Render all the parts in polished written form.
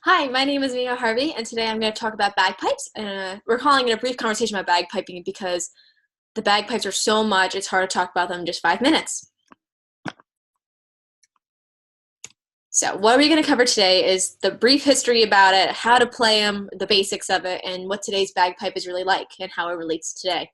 Hi, my name is Mia Harvey, and today I'm going to talk about bagpipes. We're calling it a brief conversation about bagpiping because the bagpipes are so much, it's hard to talk about them in just 5 minutes. So what we're going to cover today is the brief history about it, how to play them, the basics of it, and what today's bagpipe is really like and how it relates to today.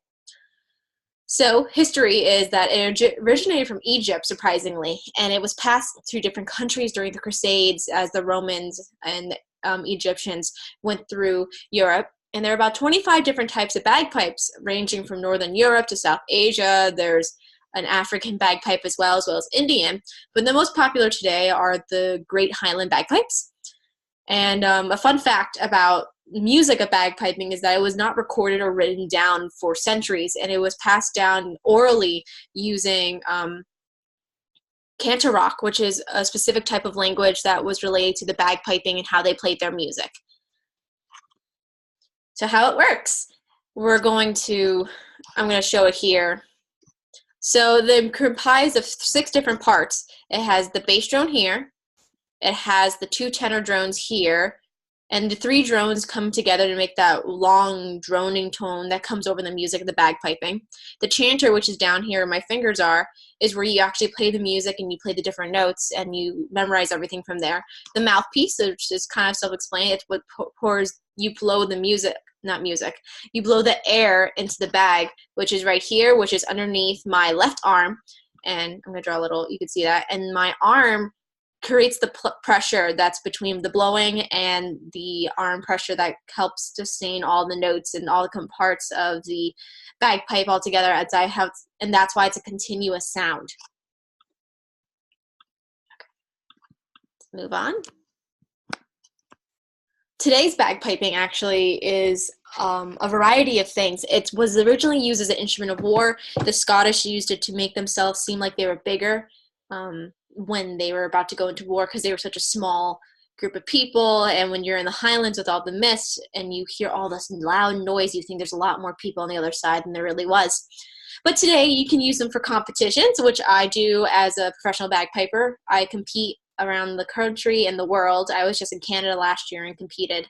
So history is that it originated from Egypt, surprisingly, and it was passed through different countries during the Crusades as the Romans and Egyptians went through Europe. And there are about 25 different types of bagpipes, ranging from Northern Europe to South Asia. There's an African bagpipe as well as Indian. But the most popular today are the Great Highland bagpipes. And a fun fact about music of bagpiping is that it was not recorded or written down for centuries, and it was passed down orally using Cantor rock, which is a specific type of language that was related to the bagpiping and how they played their music. So how it works, I'm going to show it here. So they're comprised of 6 different parts. It has the bass drone here, it has the 2 tenor drones here, and the 3 drones come together to make that long droning tone that comes over the music of the bagpiping. The chanter, which is down here where my fingers are, is where you actually play the music and you play the different notes and you memorize everything from there. The mouthpiece, which is kind of self-explanatory, it's what you blow the music, you blow the air into the bag, which is right here, which is underneath my left arm. And I'm going to draw a little, you can see that. And my arm creates the pressure that's between the blowing and the arm pressure that helps sustain all the notes and all the parts of the bagpipe all together, and that's why it's a continuous sound. Okay. Let's move on. Today's bagpiping actually is a variety of things. It was originally used as an instrument of war. The Scottish used it to make themselves seem like they were bigger when they were about to go into war, because they were such a small group of people, and when you're in the Highlands with all the mist and you hear all this loud noise, you think there's a lot more people on the other side than there really was. But today you can use them for competitions, which I do as a professional bagpiper. I compete around the country and the world. I was just in Canada last year and competed.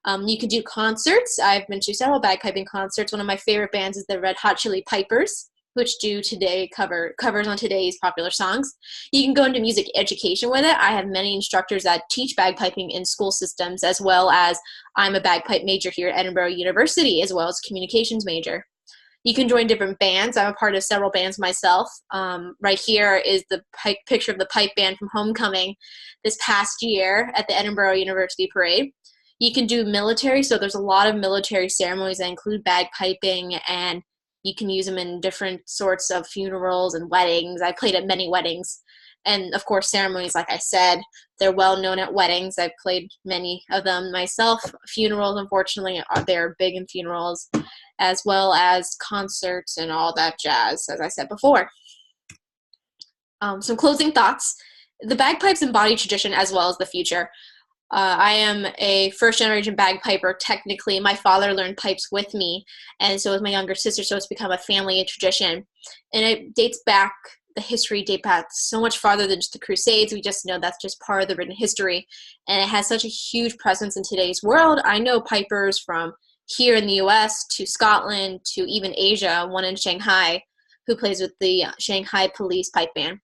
You can do concerts. I've been to several bagpiping concerts. One of my favorite bands is the Red Hot Chili Pipers, which do today covers on today's popular songs. You can go into music education with it. I have many instructors that teach bagpiping in school systems, as well as I'm a bagpipe major here at Edinburgh University, as well as communications major. You can join different bands. I'm a part of several bands myself. Right here is the picture of the pipe band from Homecoming this past year at the Edinburgh University Parade. You can do military, so there's a lot of military ceremonies that include bagpiping, and you can use them in different sorts of funerals and weddings. I played at many weddings. And, of course, ceremonies, like I said, they're well known at weddings. I've played many of them myself. Funerals, unfortunately, they're big in funerals, as well as concerts and all that jazz, as I said before. Some closing thoughts. The bagpipes embody tradition as well as the future. I am a first-generation bagpiper, technically. My father learned pipes with me, and so is my younger sister, so it's become a family tradition. And it the history dates back so much farther than just the Crusades. We just know that's just part of the written history, and it has such a huge presence in today's world. I know pipers from here in the U.S. to Scotland to even Asia, one in Shanghai, who plays with the Shanghai Police Pipe Band.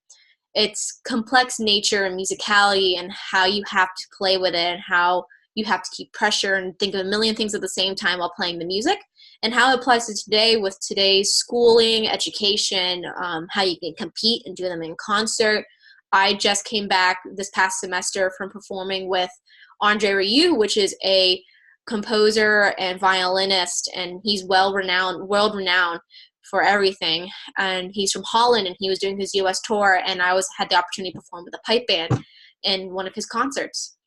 Its complex nature and musicality and how you have to play with it and how you have to keep pressure and think of a million things at the same time while playing the music, and how it applies to today with today's schooling, education, how you can compete and do them in concert. I just came back this past semester from performing with Andre Rieu, which is a composer and violinist, and he's world renowned for everything, and he's from Holland, and he was doing his U.S. tour, and I had the opportunity to perform with a pipe band in one of his concerts.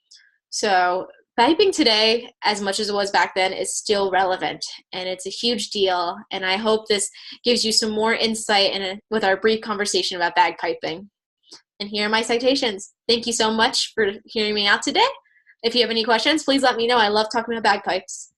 So piping today, as much as it was back then, is still relevant, and it's a huge deal, and I hope this gives you some more insight with our brief conversation about bagpiping. And here are my citations. Thank you so much for hearing me out today. If you have any questions, please let me know. I love talking about bagpipes.